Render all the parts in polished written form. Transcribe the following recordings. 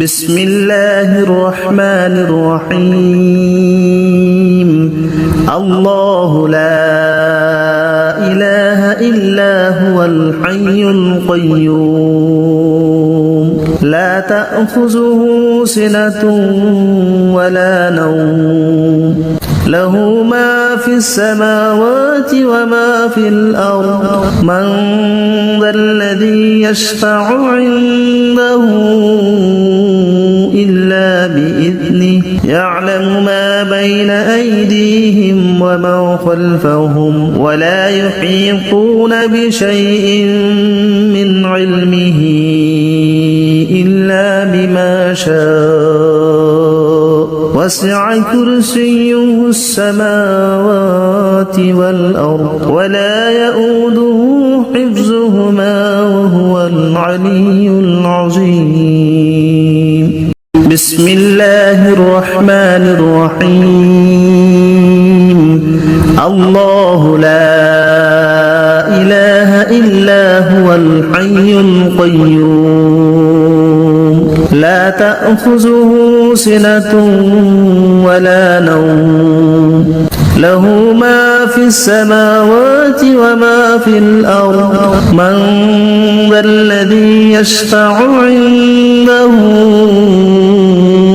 بسم الله الرحمن الرحيم الله لا إله إلا هو الحي القيوم لا تأخذه سنة ولا نوم له ما في السماوات وما في الأرض من ذا الذي يشفع عنده إلا بإذنه يعلم ما بين أيديهم وما خلفهم ولا يحيطون بشيء من علمه إلا بما شاء وسع كرسيه السماوات والأرض ولا يؤوده حفظهما وهو العلي العظيم بسم الله الرحمن الرحيم الله لا إله إلا هو الحي القيوم لا تأخذه سنة ولا نوم له ما في السماوات وما في الأرض من ذا الذي يشفع عنده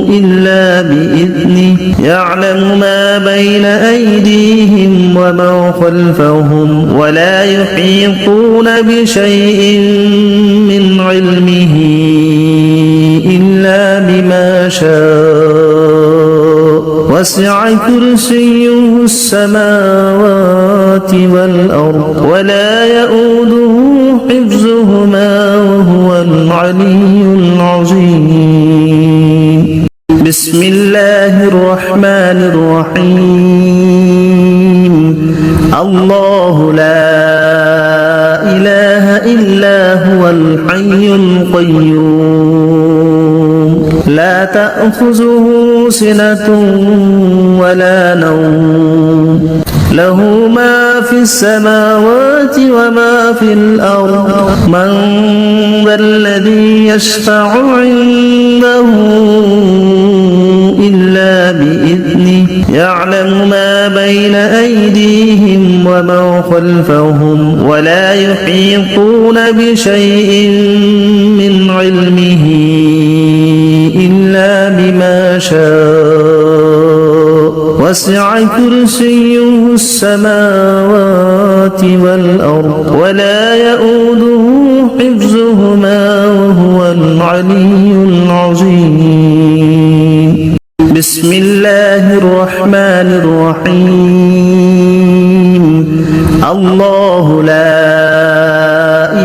إلا بإذنه يعلم ما بين أيديهم وما خلفهم ولا يحيطون بشيء من علمه إلا بما شاء وسع كرسيه السماوات والأرض ولا يؤوده حفظهما وهو العلي العظيم بسم الله الرحمن الرحيم الله لا إله إلا هو الحي القيوم لا تأخذه سنة ولا نوم له ما في السماوات وما في الأرض من ذا الذي يشفع عنده إلا بإذنه يعلم ما بين أيديهم وما خلفهم ولا يحيطون بشيء من علمه إلا بما شاء وسع كرسيه السماوات والأرض ولا يؤوده حفظهما وهو العلي العظيم بسم الله الرحمن الرحيم الله لا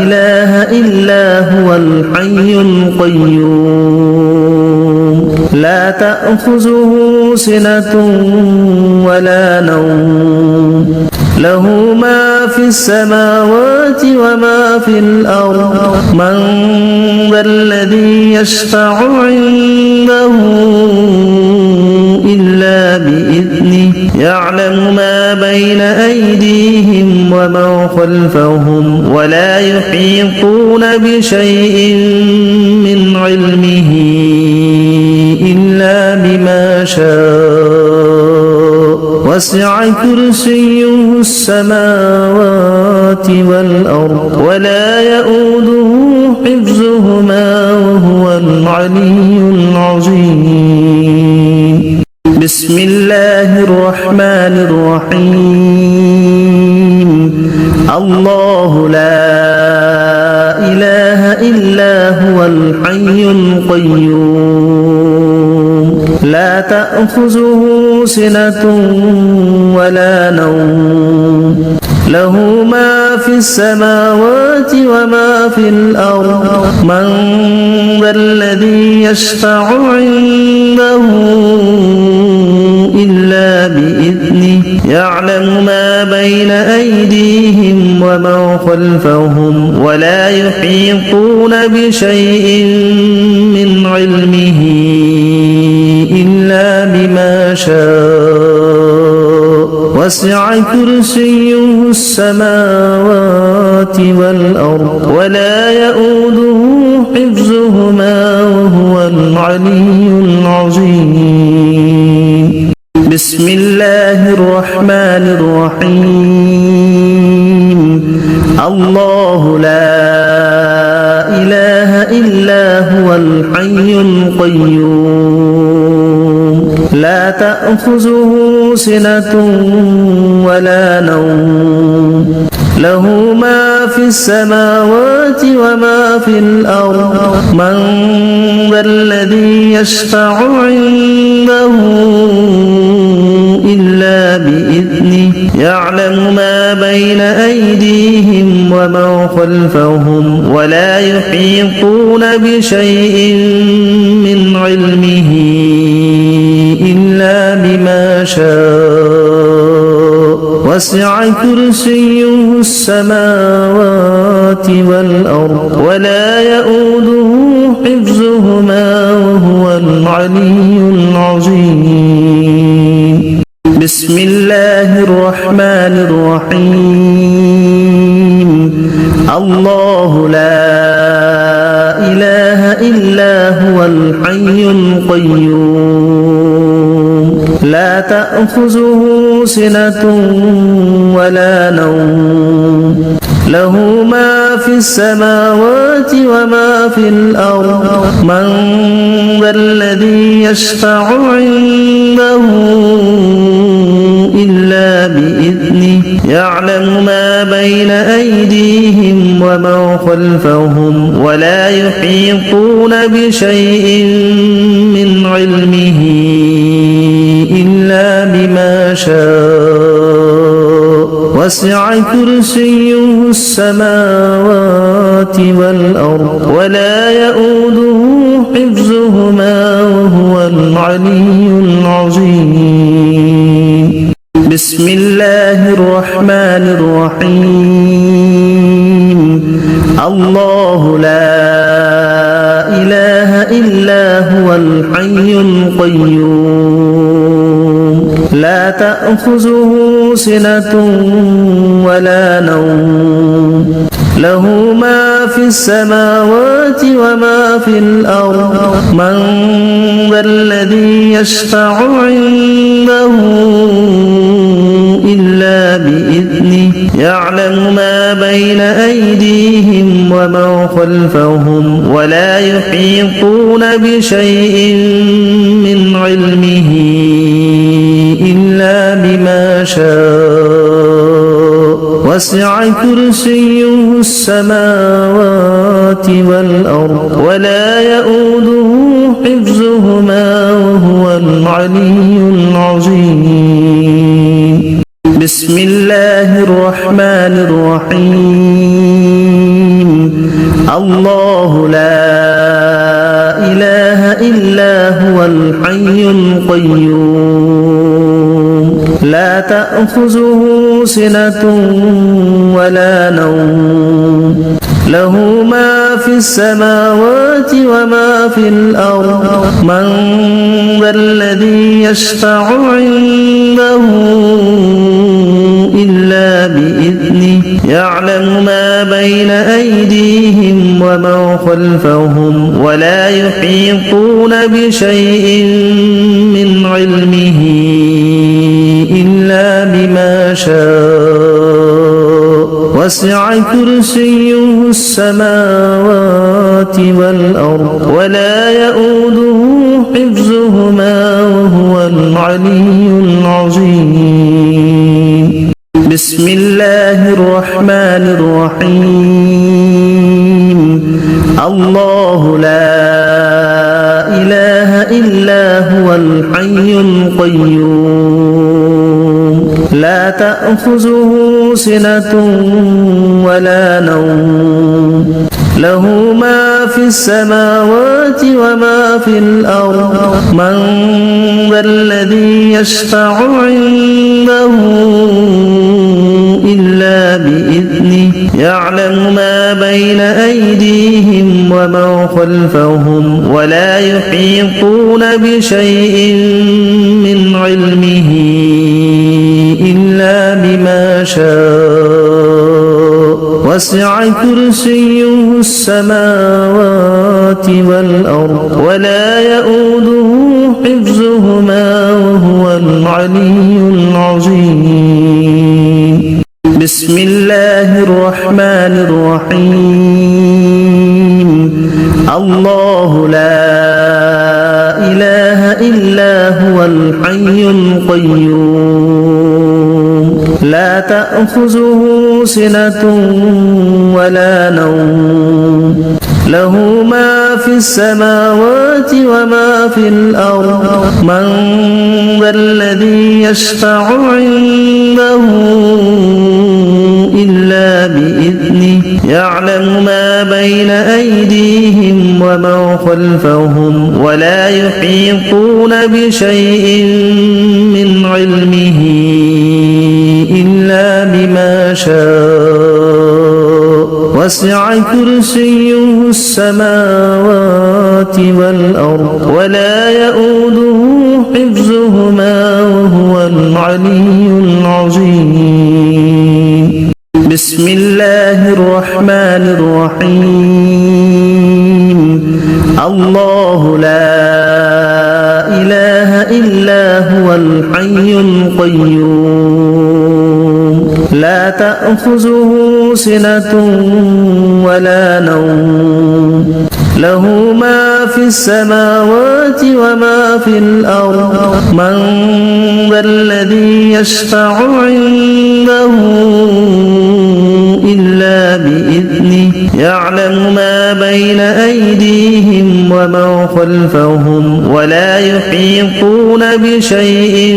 إله إلا هو الحي القيوم لا تأخذه سنة ولا نوم له ما في السماوات وما في الأرض من ذا الذي يشفع عنده إلا بإذنه يعلم ما بين أيديهم وما خلفهم ولا يحيطون بشيء من علمه إلا بما شاء وسع كرسيه السماوات والأرض ولا يؤوده حفظهما وهو العلي العظيم بسم الله الرحمن الرحيم الله لا إله إلا هو الحي القيوم لا تأخذه سنة ولا نوم له ما في السماوات وما في الأرض من ذا الذي يشفع عنده إلا بإذنه يعلم ما بين أيديهم وما خلفهم ولا يحيطون بشيء من علمه إلا بما شاء وسع كرسيه السماوات والأرض ولا يؤوده حفظهما وهو العلي العظيم. بسم الله الرحمن الرحيم. الله لا إله إلا هو الحي القيوم لا تأخذه سنة ولا نوم له ما في السماوات وما في الأرض من ذا الذي يشفع عنده إلا بإذنه يعلم ما بين أيديهم وما خلفهم ولا يحيطون بشيء من علمه إلا بما شاء وسع كرسيه السماوات والأرض ولا يؤوده حفظهما وهو العلي العظيم. بسم الله الرحمن الرحيم. الله لا إله إلا هو الحي القيوم لا تأخذه سنة ولا نوم له ما في السماوات وما في الأرض من ذا الذي يشفع عنده إلا بإذنه يعلم ما بين أيديهم وما خلفهم ولا يحيطون بشيء من علمه إلا بما شاء وسع كرسيه السماوات والأرض ولا يؤوده حفظهما وهو العلي العظيم. بسم الله الرحمن الرحيم. الله لا إله إلا هو الحي القيوم لا تأخذه سنة ولا نوم له ما في السماوات وما في الأرض من ذا الذي يشفع عنده إلا بإذنه يعلم ما بين أيديهم وما خلفهم ولا يحيطون بشيء من علمه إلا بما شاء وسع كرسيه السماوات والأرض ولا يؤوده حفظهما وهو العلي العظيم. بسم الله الرحمن الرحيم. الله لا إله إلا هو الحي القيوم لا تأخذه سنة ولا نوم له ما في السماوات وما في الأرض من ذا الذي يشفع عنده إلا بإذنه يعلم ما بين أيديهم وما خلفهم ولا يحيطون بشيء من علمه إلا بما شاء وسع كرسيه السماوات والأرض ولا يؤوده حفظهما وهو العلي العظيم. بسم الله الرحمن الرحيم. الله لا إله إلا هو الحي القيوم لا تأخذه سنة ولا نوم له ما في السماوات وما في الأرض من ذا الذي يشفع عنده إلا بإذنه يعلم ما بين أيديهم وما خلفهم ولا يحيطون بشيء من علمه إلا بما شاء وسع كرسيه السماوات والأرض ولا يؤوده حفظهما وهو العلي العظيم بسم الله الرحمن الرحيم الله لا إله إلا هو الحي القيوم لا تأخذه سنة ولا نوم له ما في السماوات وما في الأرض من ذا الذي يشفع عنده إلا بإذنه يعلم ما بين أيديهم وما خلفهم ولا يحيطون بشيء من علمه إلا بما شاء وسع كرسيه السماوات والأرض ولا يؤوده حفظهما وهو العلي العظيم بسم الله الرحمن الرحيم الله لا إله إلا هو الحي القيوم لا تأخذه سنة ولا نوم له ما في السماوات وما في الأرض من ذا الذي يشفع عنده إلا بإذنه يعلم ما بين أيديهم وما خلفهم ولا يحيطون بشيء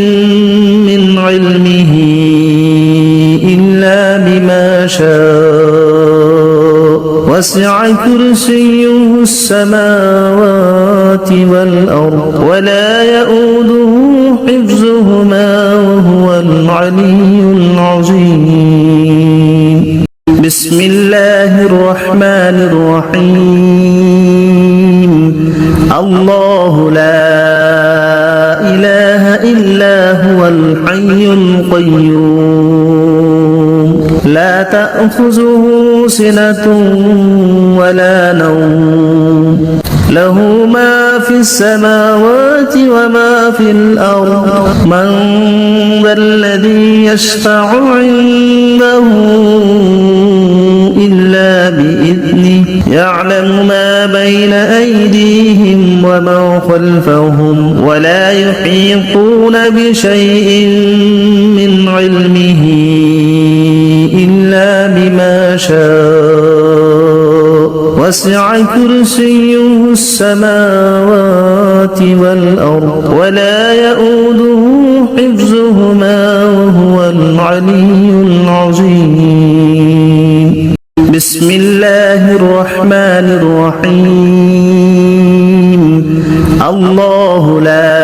من علمه إلا بما شاء وسع كرسيه السماوات والأرض ولا يؤوده حفظهما وهو العلي العظيم بسم الله الرحمن الرحيم الله لا إله إلا هو الحي القيوم لا تأخذه سنة ولا نوم له ما في السماوات وما في الأرض من ذا الذي يشفع عنده إلا بإذنه يعلم ما بين أيديهم وما خلفهم ولا يحيطون بشيء من علمه إلا بما شاء وسع كرسيه السماوات والأرض ولا يؤوده حفظهما وهو العلي العظيم بسم الله الرحمن الرحيم الله لا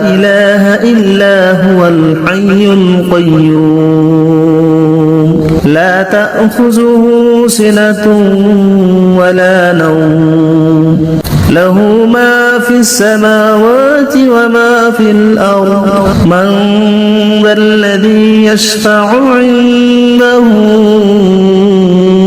إله إلا هو الحي القيوم لا تأخذه سنة ولا نوم له ما في السماوات وما في الأرض من ذا الذي يشفع عنده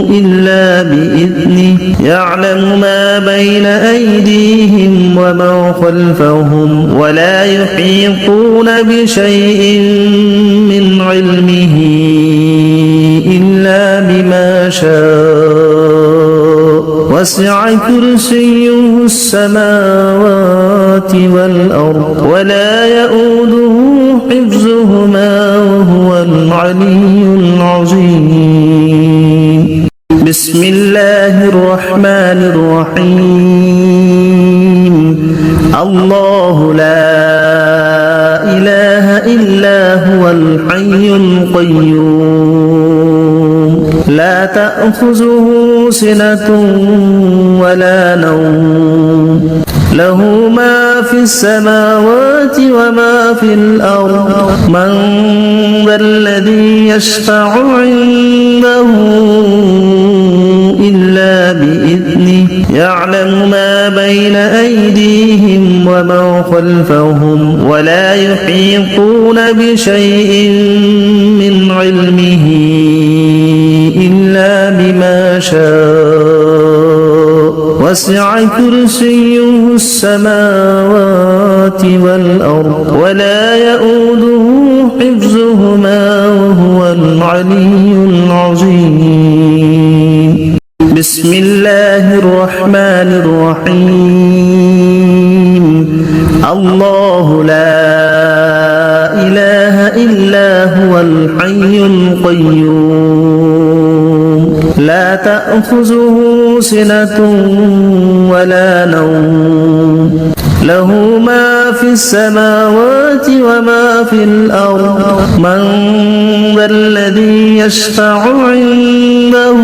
إلا بإذنه يعلم ما بين أيديهم وما خلفهم ولا يحيطون بشيء من علمه إلا بما شاء وسع كرسيه السماوات والأرض ولا يؤوده حفظهما وهو العلي العظيم بسم الله الرحمن الرحيم الله لا إله إلا هو الحي القيوم لا تأخذه سنة ولا نوم له ما في السماوات وما في الأرض من ذا الذي يشفع عنده إلا بإذنه يعلم ما بين أيديهم وما خلفهم ولا يحيطون بشيء من علمه إلا بما شاء وسع كرسيه السماوات والأرض ولا يؤوده حفظهما وهو العلي العظيم بسم الله الرحمن الرحيم الله لا إله إلا هو الحي القيوم لا تأخذه سنة ولا نوم له ما في السماوات وما في الأرض من ذا الذي يشفع عنده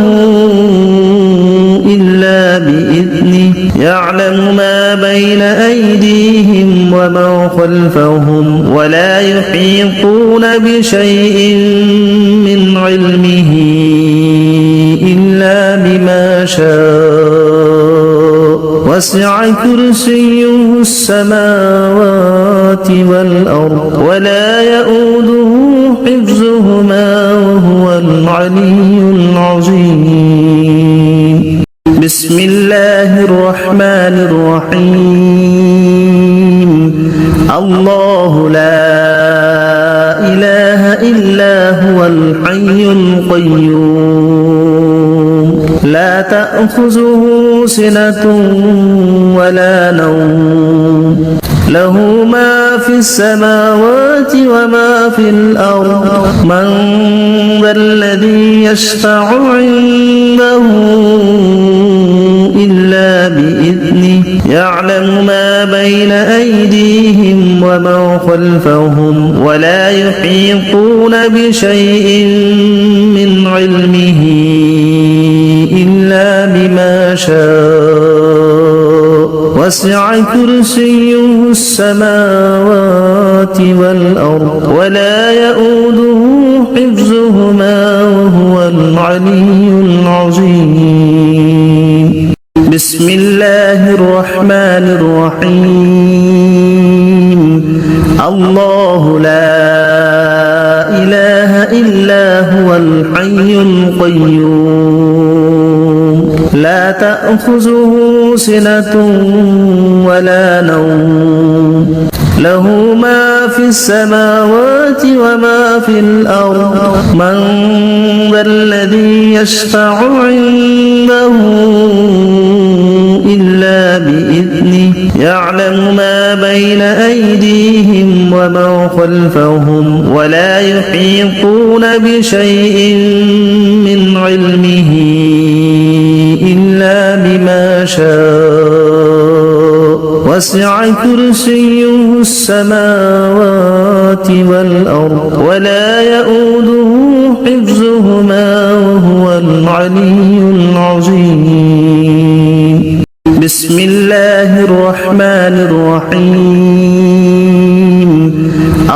إلا بإذنه يعلم ما بين أيديهم وما خلفهم ولا يحيطون بشيء من علمه إلا بما شاء وسع كرسيه السماوات والأرض ولا يؤوده حفظهما وهو العلي العظيم بسم الله الرحمن الرحيم الله لا إله إلا هو الحي القيوم لا تأخذه سنة ولا نوم له ما في السماوات وما في الأرض من ذا الذي يشفع عنده إلا بإذنه يعلم ما بين أيديهم وما خلفهم ولا يحيطون بشيء من علمه إلا بما شاء وسع كرسيه السماوات والأرض ولا يؤوده حفظهما وهو العلي العظيم بسم الله الرحمن الرحيم الله لا إله إلا هو الحي القيوم لا تأخذه سنة ولا نوم له ما في السماوات وما في الأرض من ذا الذي يشفع عنده إلا بإذنه يعلم ما بين أيديهم وما خلفهم ولا يحيطون بشيء من علمه إلا بما شاء وسع كرسيه السماوات والأرض ولا يؤوده حفظهما وهو العلي العظيم بسم الله الرحمن الرحيم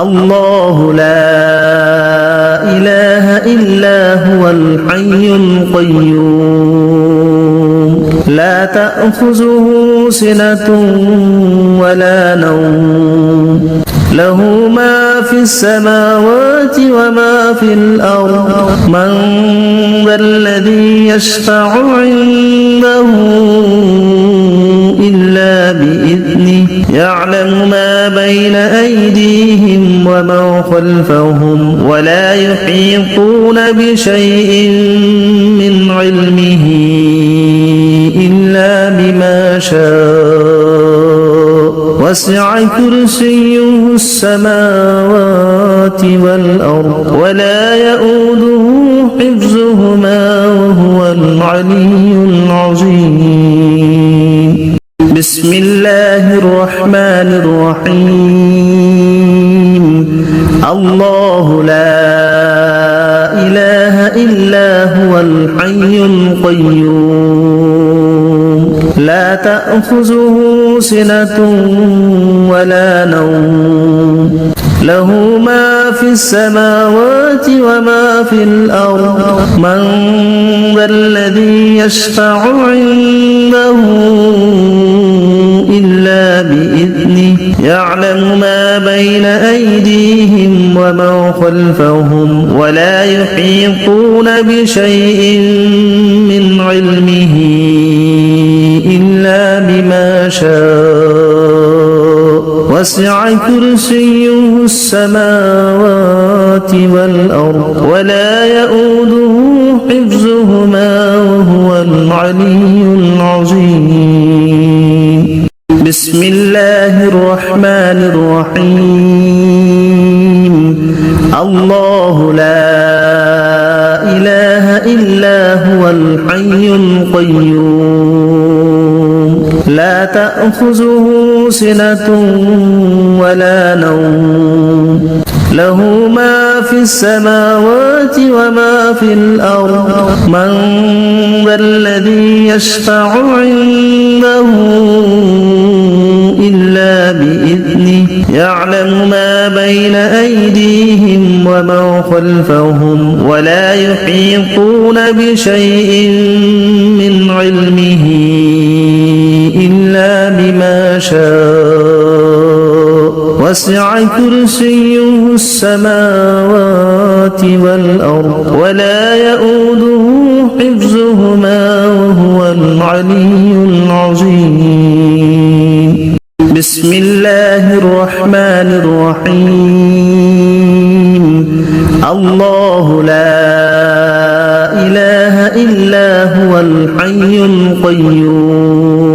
الله لا إله إلا هو الحي القيوم لا تأخذه سنة ولا نوم له ما في السماوات وما في الأرض من ذا الذي يشفع عنده إلا بإذنه يعلم ما بين أيديهم وما خلفهم ولا يحيطون بشيء من علمه إلا بما شاء وسع كرسيه السماوات والأرض ولا يؤوده حفظهما وهو العلي العظيم بسم الله الرحمن الرحيم الله لا إله إلا هو الحي القيوم لا تأخذه سنة ولا نوم له ما في السماوات وما في الأرض من ذا الذي يشفع عنده إلا بإذنه يعلم ما بين أيديهم وما خلفهم ولا يحيطون بشيء من علمه إلا وسع كرسيه السماوات والأرض ولا يؤوده حفظهما وهو العلي العظيم بسم الله الرحمن الرحيم الله لا إله إلا هو الحي القيوم لا تأخذه سنة ولا نوم له ما في السماوات وما في الأرض من ذا الذي يشفع عنده إلا بإذنه يعلم ما بين أيديهم وما خلفهم ولا يحيطون بشيء من علمه إلا بما شاء وسع كرسيه السماوات والأرض ولا يؤوده حفظهما وهو العلي العظيم بسم الله الرحمن الرحيم الله لا إله إلا هو الحي القيوم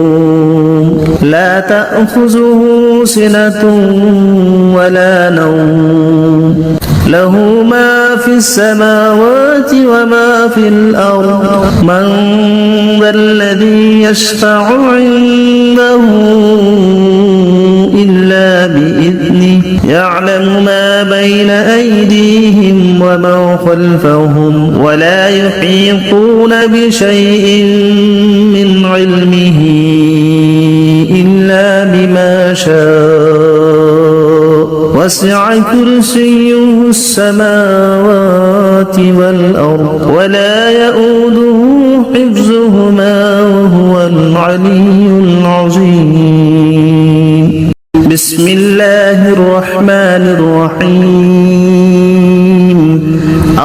لا تأخذه سنة ولا نوم له ما في السماوات وما في الأرض من ذا الذي يشفع عنده إلا بإذنه يعلم ما بين أيديهم وما خلفهم ولا يحيطون بشيء من علمه إلا بما شاء وسع كرسيه السماوات والأرض ولا يؤوده حفظهما وهو العلي العظيم بسم الله الرحمن الرحيم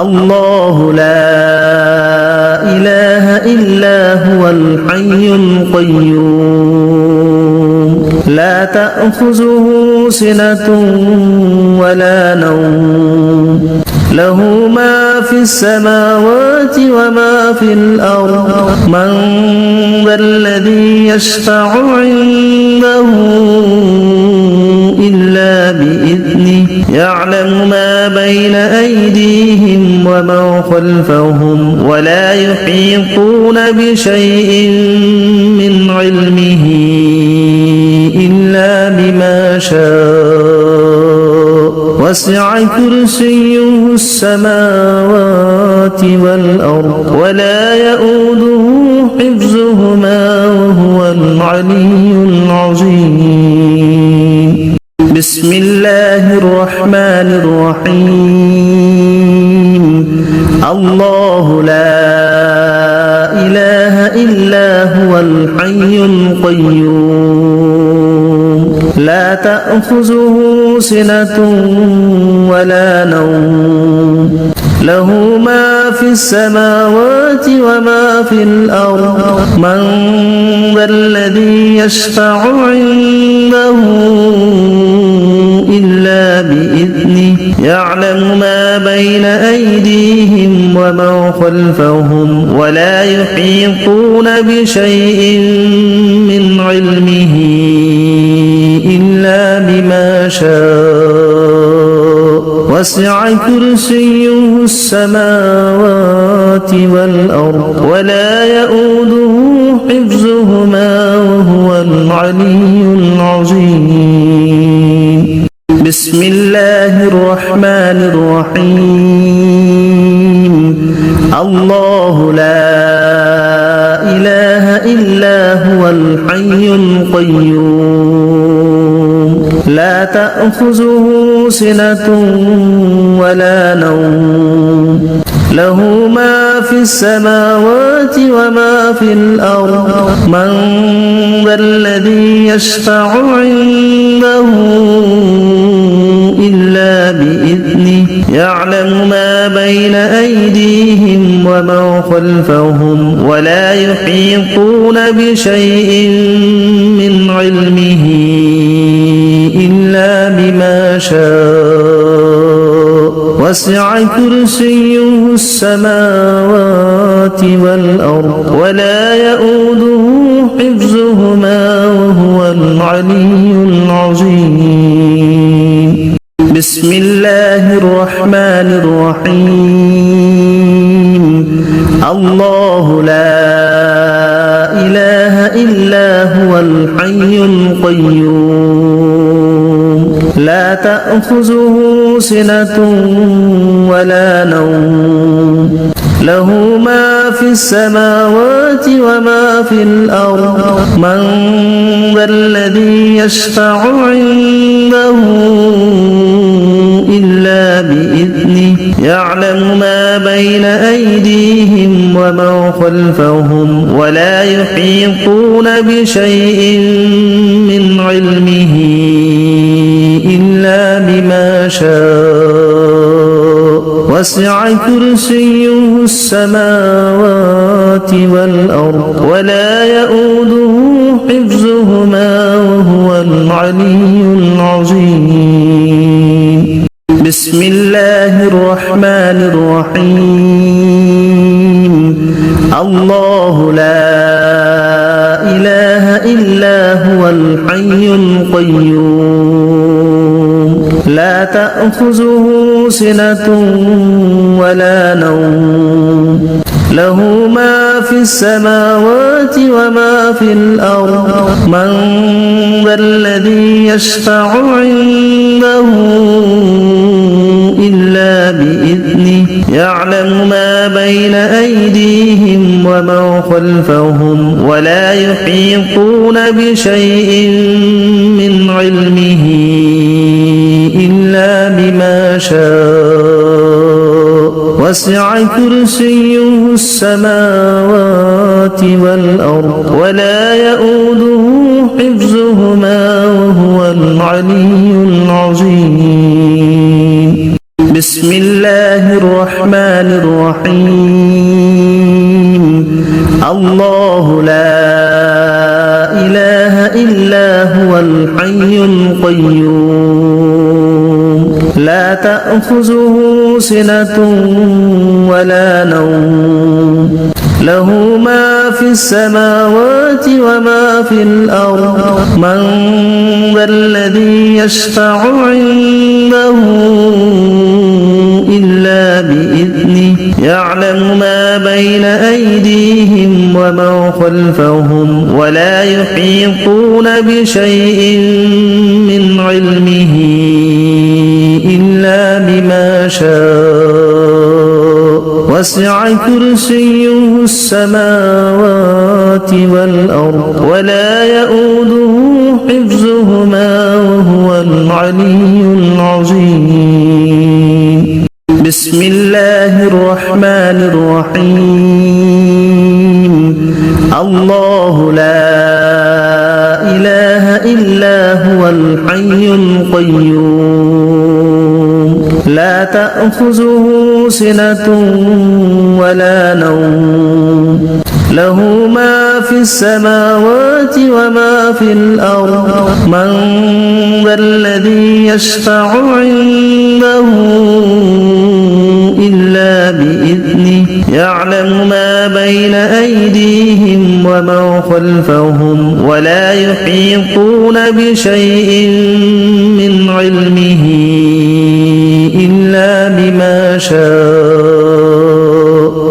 الله لا إله إلا هو الحي القيوم لا تأخذه سنة ولا نوم له ما في السماوات وما في الأرض من ذا الذي يشفع عنده إلا بإذنه يعلم ما بين أيديهم وما خلفهم ولا يحيطون بشيء من علمه إلا بما شاء وسع كرسيه السماوات والأرض ولا يؤوده حفظهما وهو العلي العظيم بسم الله الرحمن الرحيم الله لا إله إلا هو الحي القيوم لا تأخذه سنة ولا نوم له ما في السماوات وما في الأرض من ذا الذي يشفع عنده إلا بإذنه يعلم ما بين أيديهم وما خلفهم ولا يحيطون بشيء من علمه إلا بما شاء وسع كرسيه السماوات والأرض ولا يؤوده حفظهما وهو العلي العظيم بسم الله الرحمن الرحيم الله لا إله إلا هو الحي القيوم لا تأخذه سنة ولا نوم له ما في السماوات وما في الأرض من ذا الذي يشفع عنده إلا بإذنه يعلم ما بين أيديهم وما خلفهم ولا يحيطون بشيء من علمه إلا وسع كرسيه السماوات والأرض ولا يؤوده حفظهما وهو العلي العظيم بسم الله الرحمن الرحيم الله لا إله إلا هو الحي القيوم لا تأخذه سنة ولا نوم له ما في السماوات وما في الأرض من ذا الذي يشفع عنده إلا بإذنه يعلم ما بين أيديهم وما خلفهم ولا يحيطون بشيء من علمه إلا بما شاء وسع كرسيه السماوات والأرض ولا يؤوده حفظهما وهو العلي العظيم بسم الله الرحمن الرحيم الله لا إله إلا هو الحي القيوم لا تأخذه سنة ولا نوم له ما في السماوات وما في الأرض من ذا الذي يشفع عنده إلا بإذنه يعلم ما بين أيديهم وما خلفهم ولا يحيطون بشيء من علمه إلا بما شاء وسع كرسيه السماوات والأرض ولا يؤوده حفظهما وهو العلي العظيم بسم الله الرحمن الرحيم الله لا إله إلا هو الحي القيوم لا تأخذه سنة ولا نوم له ما في السماوات وما في الأرض من ذا الذي يشفع عنده إلا بإذنه يعلم ما بين أيديهم وما خلفهم ولا يحيطون بشيء من علمه إلا بما شاء وسع كرسيه السماوات والأرض ولا يؤوده حفظهما وهو العلي العظيم بسم الله الرحمن الرحيم الله لا إله إلا هو الحي القيوم لا تأخذه سنة ولا نوم له ما في السماوات وما في الأرض من ذا الذي يشفع عنده إلا بإذنه يعلم ما بين أيديهم وما خلفهم ولا يحيطون بشيء من علمه إلا بما شاء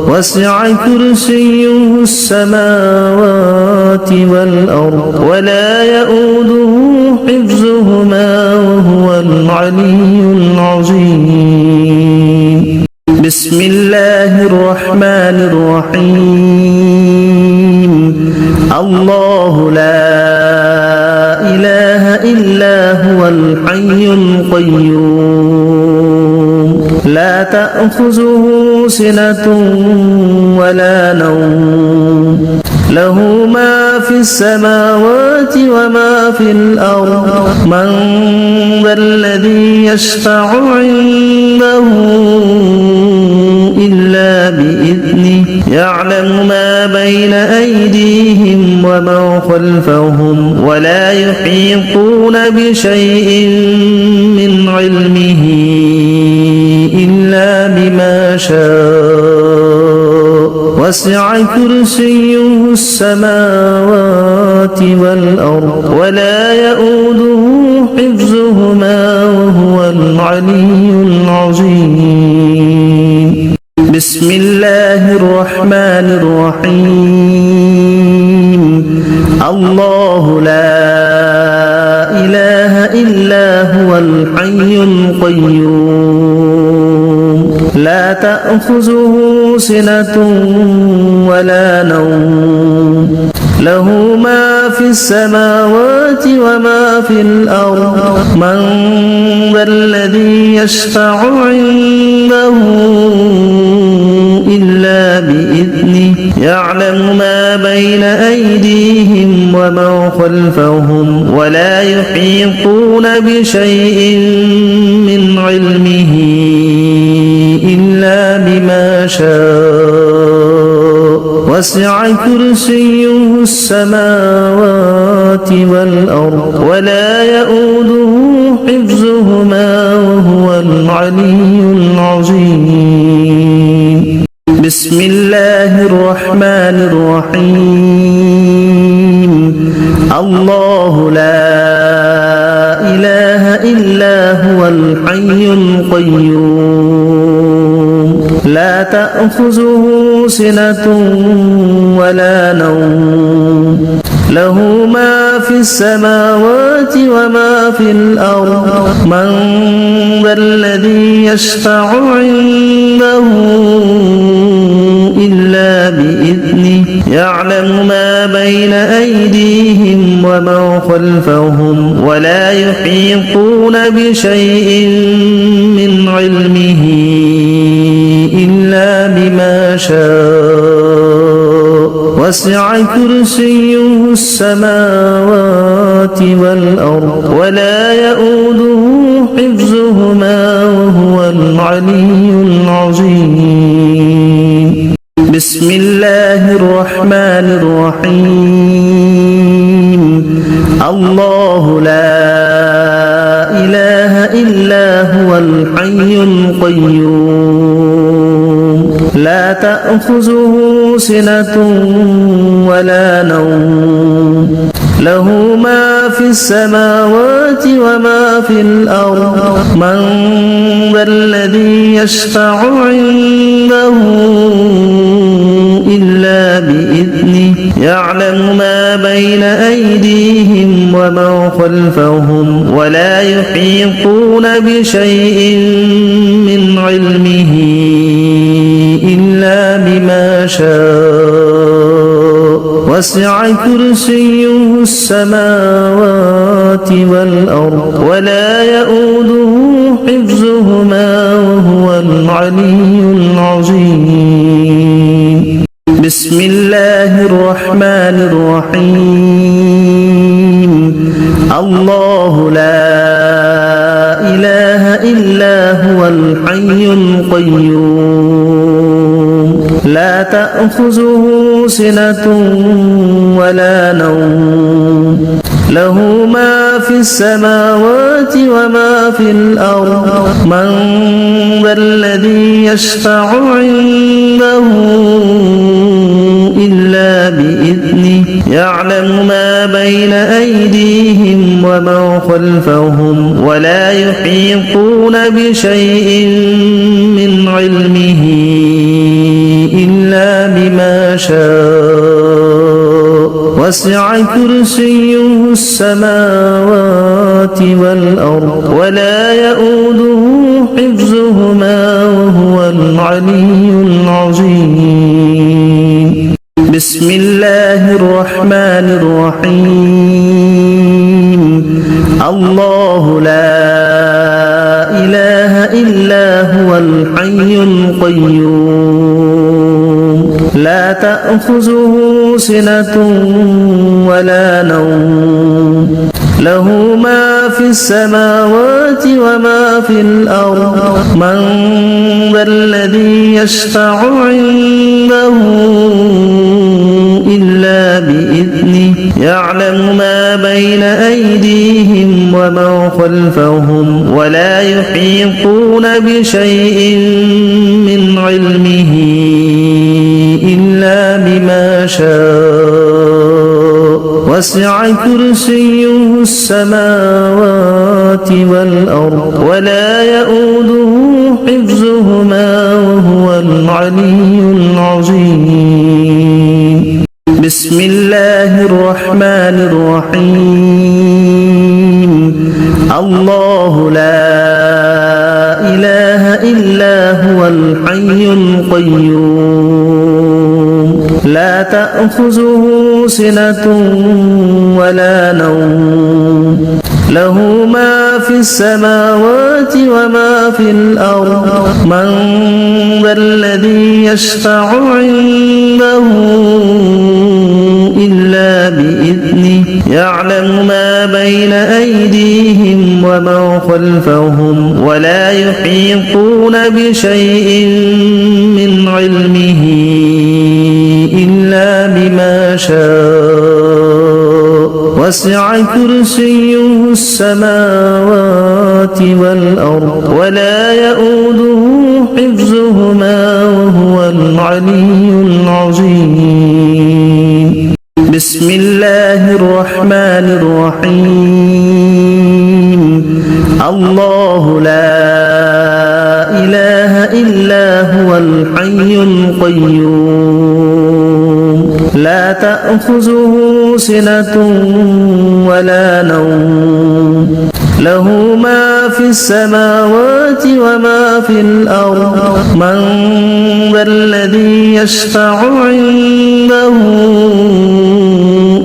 وسع كرسيه السماوات والأرض ولا يؤوده حفظهما وهو العلي العظيم بسم الله الرحمن الرحيم الله لا إله إلا هو الحي القيوم لا تأخذه سنة ولا نوم له ما في السماوات وما في الأرض من ذا الذي يشفع عنده إلا بإذنه يعلم ما بين أيديهم وما خلفهم ولا يحيطون بشيء من علمه إلا بما شاء وسع كرسيه السماوات والأرض ولا يؤوده حفظهما وهو العلي العظيم بسم الله الرحمن الرحيم الله لا إله إلا هو الحي القيوم لا تأخذه سنة ولا نوم له ما في السماوات وما في الأرض من ذا الذي يشفع عنده إلا بإذنه يعلم ما بين أيديهم وما خلفهم ولا يحيطون بشيء من علمه إلا شاء وسع كرسيه السماوات والأرض ولا يؤوده حفظهما وهو العلي العظيم بسم الله الرحمن الرحيم الله لا إله إلا هو الحي القيوم لا تأخذه سنة ولا نوم له ما في السماوات وما في الأرض من ذا الذي يشفع عنده إلا بإذنه يعلم ما بين أيديهم وما خلفهم ولا يحيطون بشيء من علمه إلا بما شاء وسع كرسيه السماوات والأرض ولا يؤوده حفظهما وهو العلي العظيم بسم الله الرحمن الرحيم الله لا إله إلا هو الحي القيوم لا تأخذه سنة ولا نوم له ما في السماوات وما في الأرض من ذا الذي يشفع عنده إلا بإذنه يعلم ما بين أيديهم وما خلفهم ولا يحيطون بشيء من علمه إلا بما شاء وسع كرسيه السماوات والأرض ولا يؤوده حفظهما وهو العلي العظيم بسم الله الرحمن الرحيم الله لا إله إلا هو الحي القيوم لا تأخذه سنة ولا نوم له ما في السماوات وما في الأرض من ذا الذي يشفع عنده إلا بإذنه يعلم ما بين أيديهم وما خلفهم ولا يحيطون بشيء من علمه إلا بما شاء وسع كرسيه السماوات والأرض ولا يؤوده حفظهما وهو العلي العظيم بسم الله الرحمن الرحيم الله لا إله إلا هو الحي القيوم لا تأخذه سنة ولا نوم له ما في السماوات وما في الأرض من ذا الذي يشفع عنده إلا بإذنه يعلم ما بين أيديهم وما خلفهم ولا يحيطون بشيء من علمه إلا بما شاء وسع كرسيه السماوات والأرض ولا يؤوده حفظهما وهو العلي العظيم بسم الله الرحمن الرحيم الله لا إله إلا هو الحي القيوم لا تأخذه سنة ولا نوم له ما في السماوات وما في الأرض من ذا الذي يشفع عنده إلا بإذنه يعلم ما بين أيديهم وما خلفهم ولا يحيطون بشيء من علمه إلا بما شاء وسع كرسيه السماوات والأرض ولا يؤوده حفظهما وهو العلي العظيم بسم الله الرحمن الرحيم الله لا إله إلا هو الحي القيوم لا تأخذه سنة ولا نوم له ما في السماوات وما في الأرض من ذا الذي يشفع عنده إلا بإذنه يعلم ما بين أيديهم وما خلفهم ولا يحيطون بشيء من علمه إلا بما شاء وسع كرسيه السماوات والأرض ولا يؤوده حفظهما وهو العلي العظيم بسم الله الرحمن الرحيم الله لا إله إلا هو الحي القيوم لا تأخذه سنة ولا نوم له ما في السماوات وما في الأرض من ذا الذي يشفع عنده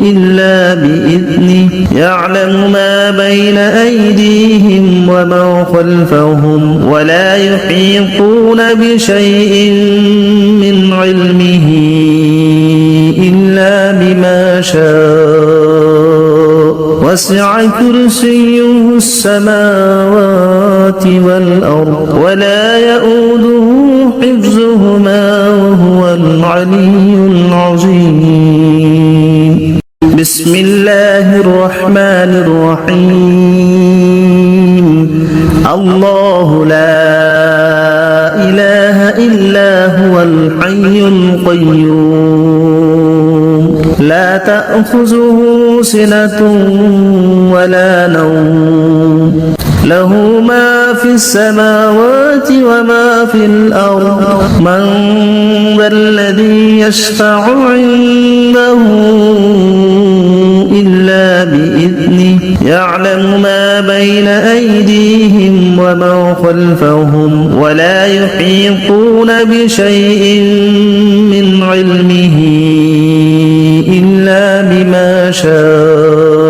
إلا بإذنه يعلم ما بين أيديهم وما خلفهم ولا يحيطون بشيء من علمه إلا بما شاء وسع كرسيه السماوات والأرض ولا يؤوده حفظهما وهو العلي العظيم بسم الله الرحمن الرحيم الله لا إله إلا هو الحي القيوم لا تأخذه سنة ولا نوم له ما في السماوات وما في الأرض من ذا الذي يشفع عنده إلا بإذنه يعلم ما بين أيديهم وما خلفهم ولا يحيطون بشيء من علمه إلا بما شاء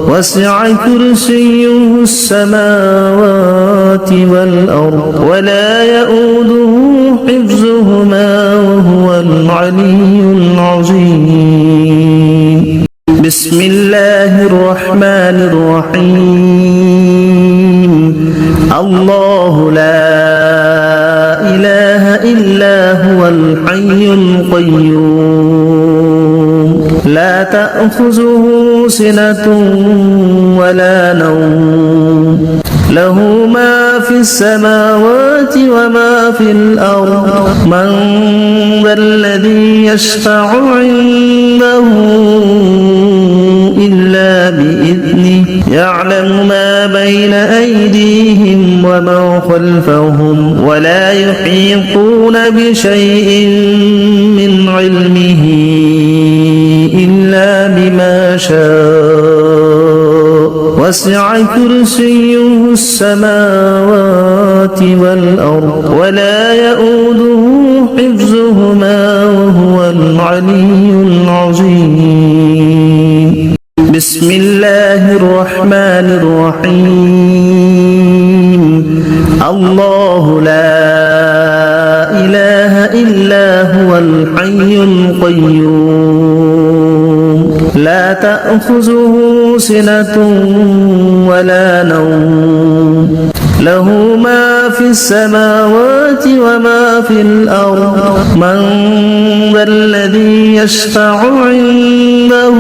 وسع كرسيه السماوات والأرض ولا يؤوده حفظهما وهو العلي العظيم بسم الله الرحمن الرحيم الله لا إله إلا هو الحي القيوم لا تأخذه سنة ولا نوم له ما في السماوات وما في الأرض من ذا الذي يشفع عنده إلا بإذنه يعلم ما بين أيديهم وما خلفهم ولا يحيطون بشيء من علمه إلا بما شاء وسع كرسيه السماوات والأرض ولا يؤوده حفظهما وهو العلي العظيم بسم الله الرحمن الرحيم الله لا إله إلا هو الحي القيوم لا تأخذه سنة ولا نوم له ما في السماوات وما في الأرض من ذا الذي يشفع عنده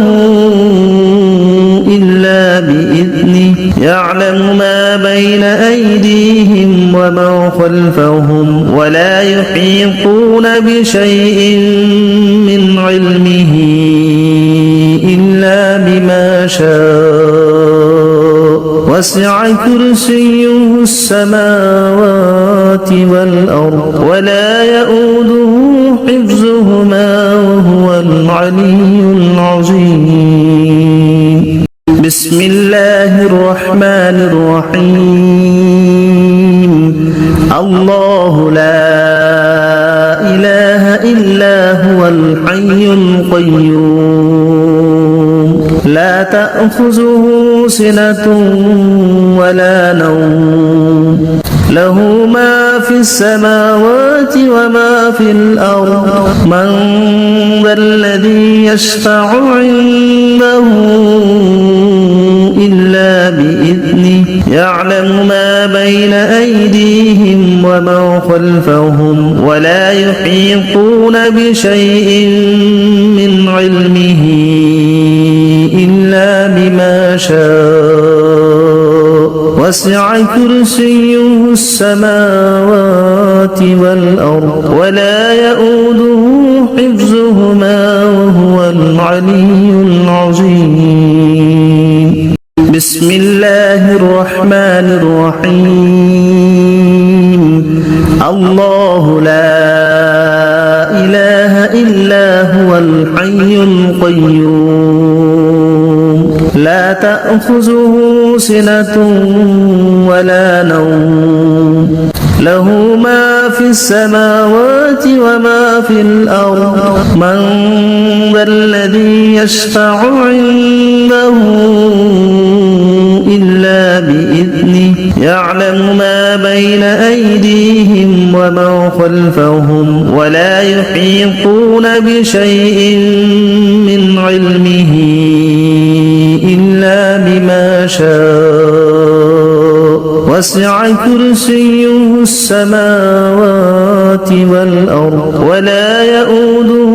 إلا بإذنه يعلم ما بين أيديهم وما خلفهم ولا يحيطون بشيء من علمه إلا بما شاء وسع كرسيه السماوات والأرض ولا يؤوده حفظهما وهو العلي العظيم بسم الله الرحمن الرحيم الله لا إله إلا هو الحي القيوم لا تأخذه سنة ولا نوم له ما في السماوات وما في الأرض من ذا الذي يشفع عنده إلا بإذنه يعلم ما بين أيديهم وما خلفهم ولا يحيطون بشيء من علمه إلا بما شاء وسع كرسيه السماوات والأرض ولا يؤوده حفظهما وهو العلي العظيم بسم الله الرحمن الرحيم الله لا إله إلا هو الحي القيوم لا تأخذه سنة ولا نوم له ما في السماوات وما في الأرض من ذا الذي يشفع عنده إلا بإذنه يعلم ما بين أيديهم وما خلفهم ولا يحيطون بشيء من علمه إلا بما شاء وسع كرسيه السماوات والأرض ولا يؤوده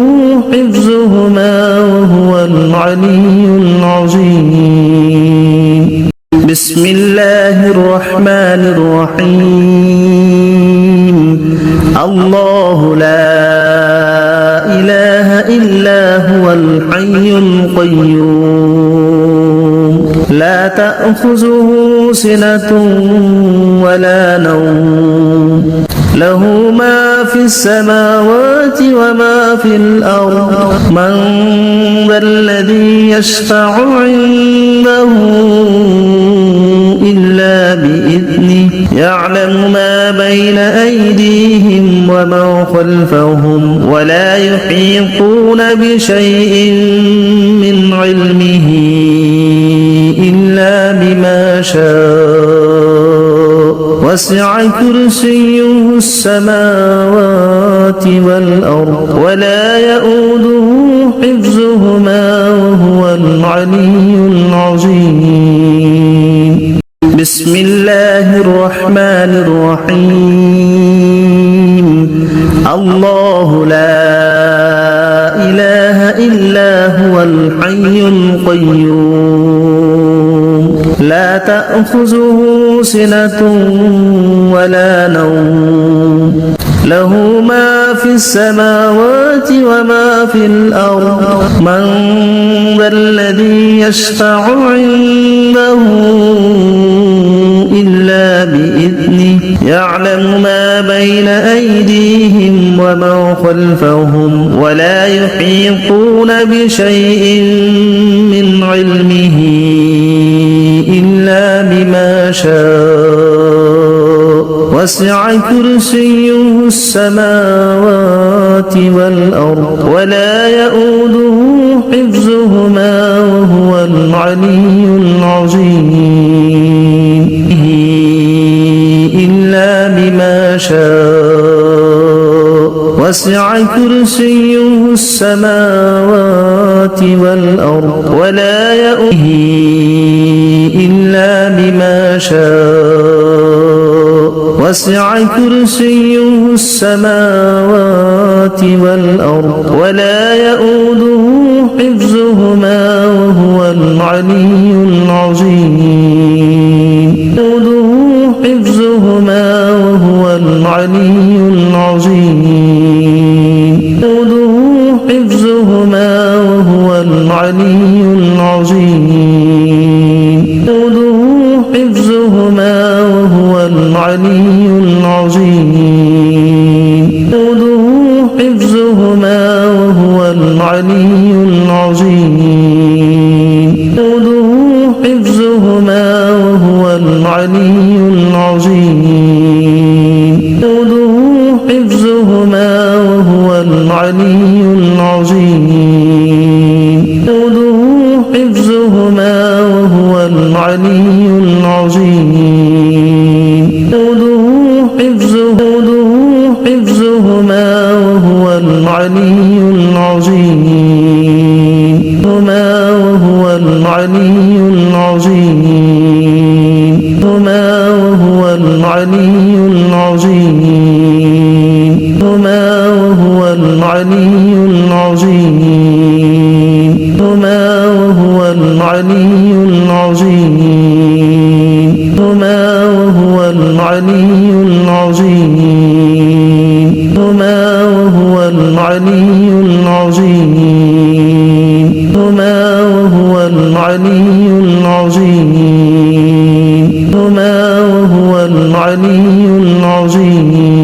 حفظهما وهو العلي العظيم بسم الله الرحمن الرحيم الله لا إله إلا هو الحي القيوم لا تأخذه سنة ولا نوم له ما في السماوات وما في الأرض من ذا الذي يشفع عنده إلا بإذنه يعلم ما بين أيديهم وما خلفهم ولا يحيطون بشيء من علمه إلا بما شاء وسع كرسيه السماوات والأرض ولا يؤوده حفظهما وهو العلي العظيم بسم الله الرحمن الرحيم الله لا إله إلا هو الحي القيوم لا تأخذه سنة ولا نوم له ما في السماوات وما في الأرض من ذا الذي يشفع عنده إلا بإذنه يعلم ما بين أيديهم وما خلفهم ولا يحيطون بشيء من علمه إلا بما شاء وسع كرسيه السماوات والأرض ولا يؤوده حفظهما وهو العلي العظيم إلا بما شاء وسع كرسيه السماوات والأرض ولا يؤوده إلا بما شاء وسع كرسيه السماوات والأرض ولا يؤوده حفظهما وهو العلي العظيم حفظهما وهو العلي العظيم جوده حفظهما وهو العلي العظيم جوده حفظهما وهو العلي العظيم جوده حفظهما وهو العلي العظيم جوده حفظهما وهو العلي العظيم جوده حفظهما وهو العلي العظيم هما وهو العلي العظيم هما وهو العلي العظيم هما وهو العلي العظيم هما وهو العلي العظيم هما وهو العلي العظيم هما وهو العلي العظيم هما وهو العلي العظيم هما وهو العلي العظيم